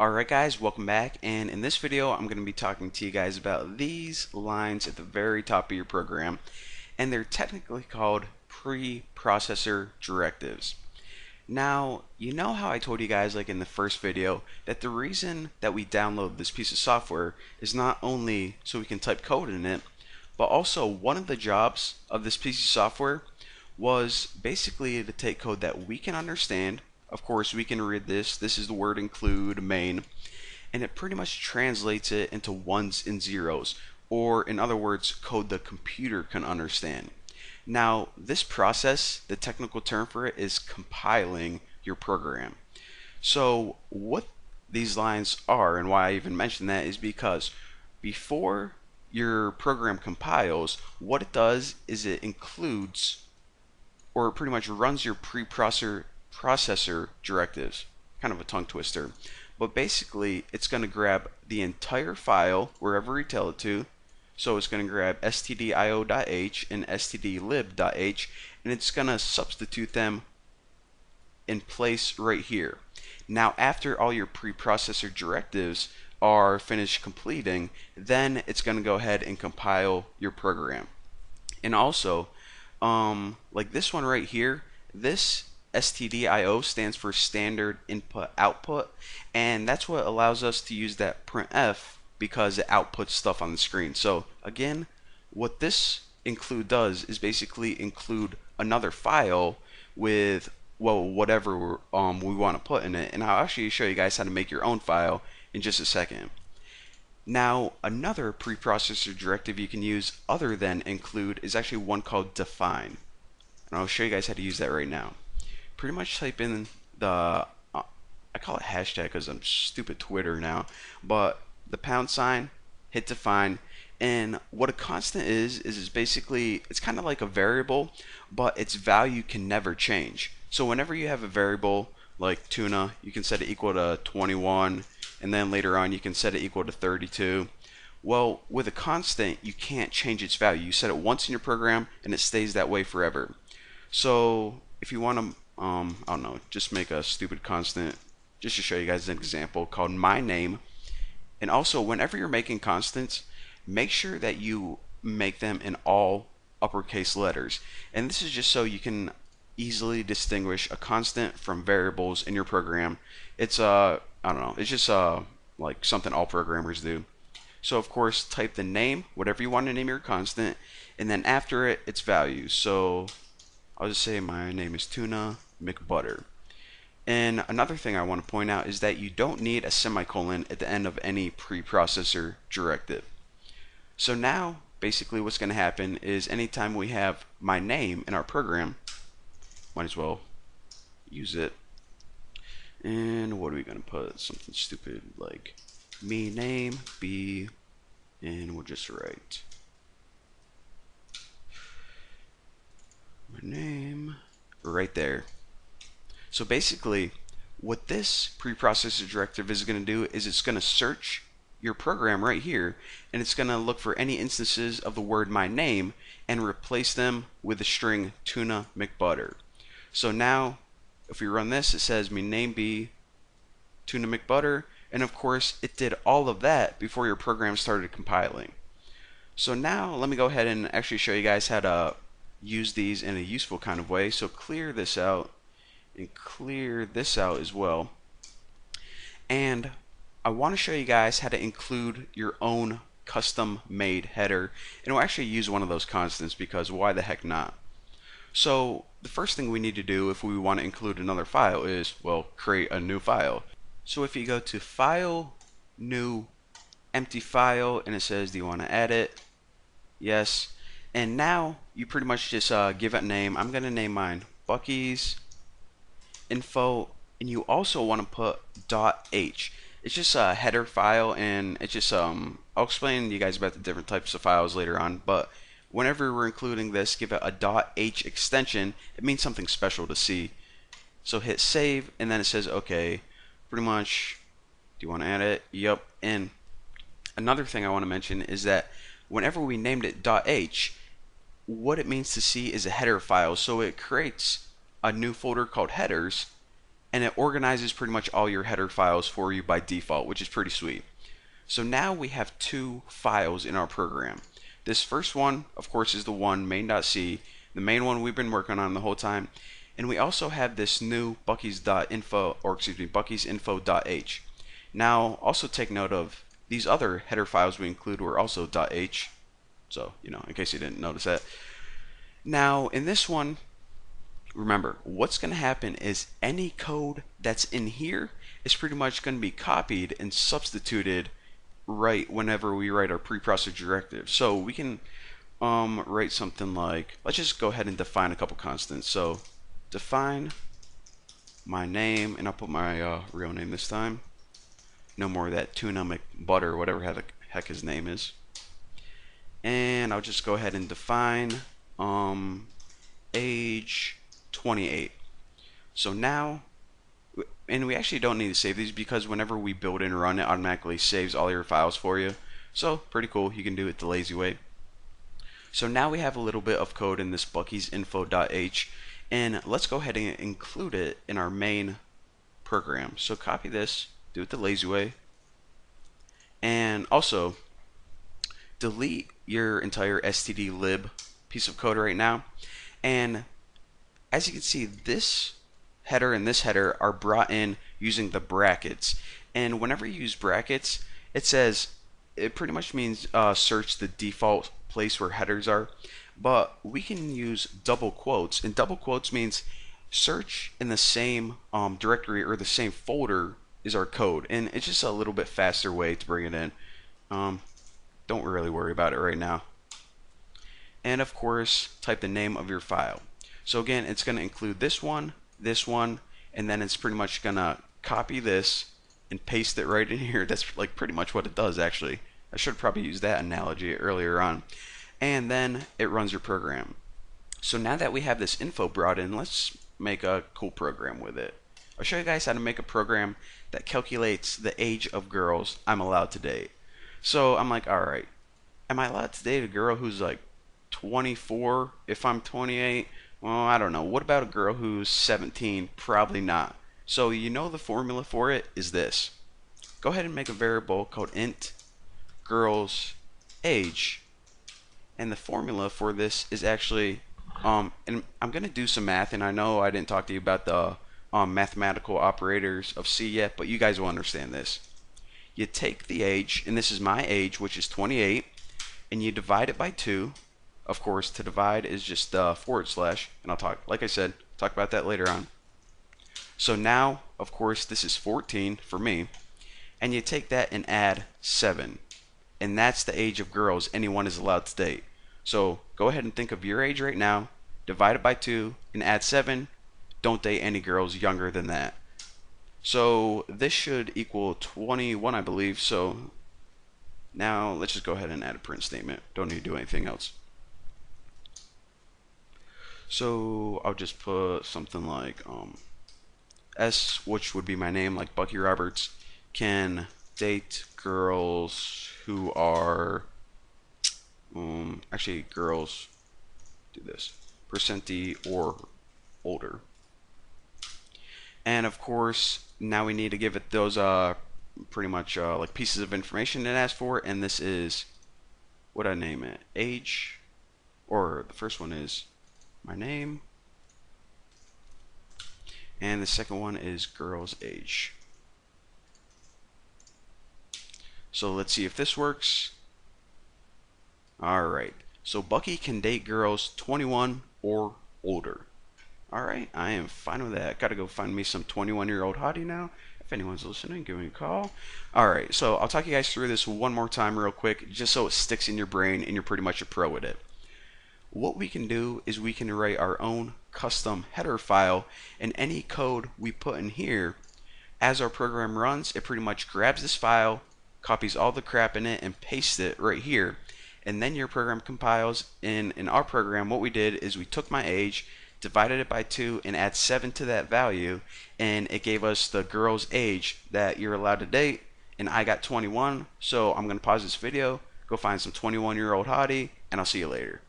Alright guys, welcome back, and in this video I'm going to be talking to you guys about these lines at the very top of your program, and they're technically called preprocessor directives. Now, you know how I told you guys like in the first video that the reason that we download this piece of software is not only so we can type code in it, but also one of the jobs of this piece of software was basically to take code that we can understand. Of course, we can read this. This is the word include main, and it pretty much translates it into ones and zeros, or in other words, code the computer can understand. Now, this process, the technical term for it is compiling your program. So, what these lines are and why I even mentioned that is because before your program compiles, what it does is it includes or pretty much runs your preprocessor directives. Kind of a tongue twister. But basically, it's going to grab the entire file wherever we tell it to. So it's going to grab stdio.h and stdlib.h, and it's going to substitute them in place right here. Now, after all your preprocessor directives are finished completing, then it's going to go ahead and compile your program. And also, like this one right here, this stdio stands for standard input output, and that's what allows us to use that printf because it outputs stuff on the screen. So again, what this include does is basically include another file with, well, whatever we want to put in it, and I'll actually show you guys how to make your own file in just a second. Now, another preprocessor directive you can use other than include is actually one called define. And I'll show you guys how to use that right now. Pretty much type in the, I call it hashtag because I'm stupid Twitter now, but the pound sign, hit define, and what a constant is basically, it's kind of like a variable, but its value can never change. So whenever you have a variable like tuna, you can set it equal to 21, and then later on you can set it equal to 32. Well, with a constant, you can't change its value. You set it once in your program, and it stays that way forever. So if you want to, I don't know, just make a stupid constant, just to show you guys an example called my name. And also, whenever you're making constants, make sure that you make them in all uppercase letters. And this is just so you can easily distinguish a constant from variables in your program. It's I don't know, it's just like something all programmers do. So of course, type the name, whatever you want to name your constant, and then after it, its value. So I'll just say my name is Tuna McButter. And another thing I want to point out is that you don't need a semicolon at the end of any preprocessor directive. So now, basically what's going to happen is anytime we have my name in our program, might as well use it. And what are we going to put? Something stupid like me name b, and we'll just write my name right there. So basically, what this preprocessor directive is going to do is it's going to search your program right here, and it's going to look for any instances of the word my name and replace them with the string Tuna McButter. So now, if we run this, it says me name be Tuna McButter, and of course, it did all of that before your program started compiling. So now, let me go ahead and actually show you guys how to use these in a useful kind of way. So clear this out and clear this out as well. And I want to show you guys how to include your own custom made header, and we'll actually use one of those constants because why the heck not? So the first thing we need to do if we want to include another file is, well, create a new file. So if you go to file, new, empty file, and it says do you want to add it? Yes. And now you pretty much just give it a name. I'm going to name mine Bucky's info, and you also want to put .h. It's just a header file, and it's just I'll explain to you guys about the different types of files later on, but whenever we're including this, give it a .h extension. It means something special to see. So hit save, and then it says okay, pretty much, do you want to add it? Yep. And another thing I want to mention is that whenever we named it .h, what it means to see is a header file. So it creates a new folder called headers, and it organizes pretty much all your header files for you by default, which is pretty sweet. So now we have two files in our program. This first one, of course, is the one main.c, the main one we've been working on the whole time. And we also have this new bucky's.info, or excuse me, bucky'sinfo.h. Now, also take note of these other header files we include were also .h. So, in case you didn't notice that. Now, in this one, remember, what's going to happen is any code that's in here is pretty much going to be copied and substituted right whenever we write our preprocessor directive. So we can write something like, let's just go ahead and define a couple constants. So define my name, and I'll put my real name this time. No more of that tuna McButter or whatever the heck his name is. And I'll just go ahead and define age 28. So now, and we actually don't need to save these because whenever we build and run, it automatically saves all your files for you. So pretty cool. You can do it the lazy way. So now we have a little bit of code in this bucky'sinfo.h, and let's go ahead and include it in our main program. So copy this, do it the lazy way, and also delete your entire stdlib piece of code right now. And as you can see, this header and this header are brought in using the brackets. And whenever you use brackets, it pretty much means search the default place where headers are. But we can use double quotes, and double quotes means search in the same directory or the same folder is our code, and it's just a little bit faster way to bring it in. Don't really worry about it right now. And of course, type the name of your file. So again, it's going to include this one, and then it's pretty much going to copy this and paste it right in here. That's like pretty much what it does, actually. I should probably use that analogy earlier on. And then it runs your program. So now that we have this info brought in, let's make a cool program with it. I'll show you guys how to make a program that calculates the age of girls I'm allowed to date. So I'm like, alright, am I allowed to date a girl who's like 24 if I'm 28? Well, I don't know. What about a girl who's 17? Probably not. So the formula for it is this. Go ahead and make a variable called int girls age. And the formula for this is actually, and I'm going to do some math, and I know I didn't talk to you about the mathematical operators of C yet, but you guys will understand this. You take the age, and this is my age, which is 28, and you divide it by 2. Of course, to divide is just /, and I'll talk, like I said, talk about that later on. So now, of course, this is 14 for me, and you take that and add 7, and that's the age of girls anyone is allowed to date. So go ahead and think of your age right now, divide it by 2, and add 7. Don't date any girls younger than that. So this should equal 21, I believe. So now let's just go ahead and add a print statement. Don't need to do anything else. So I'll just put something like S, which would be my name, like Bucky Roberts, can date girls who are actually girls, do this, percenti or older. And of course, now we need to give it those pretty much like pieces of information it asks for, and this is, what I name it, age, or the first one is my name, and the second one is girl's age. So let's see if this works. Alright, so Bucky can date girls 21 or older. Alright, I am fine with that. Gotta go find me some 21-year-old hottie now. If anyone's listening, give me a call. Alright, so I'll talk you guys through this one more time real quick, just so it sticks in your brain and you're pretty much a pro with it. What we can do is we can write our own custom header file, and any code we put in here, as our program runs, it pretty much grabs this file, copies all the crap in it, and pastes it right here. And then your program compiles. In our program, what we did is we took my age, divided it by 2, and add 7 to that value, and it gave us the girl's age that you're allowed to date, and I got 21, so I'm going to pause this video, go find some 21-year-old hottie, and I'll see you later.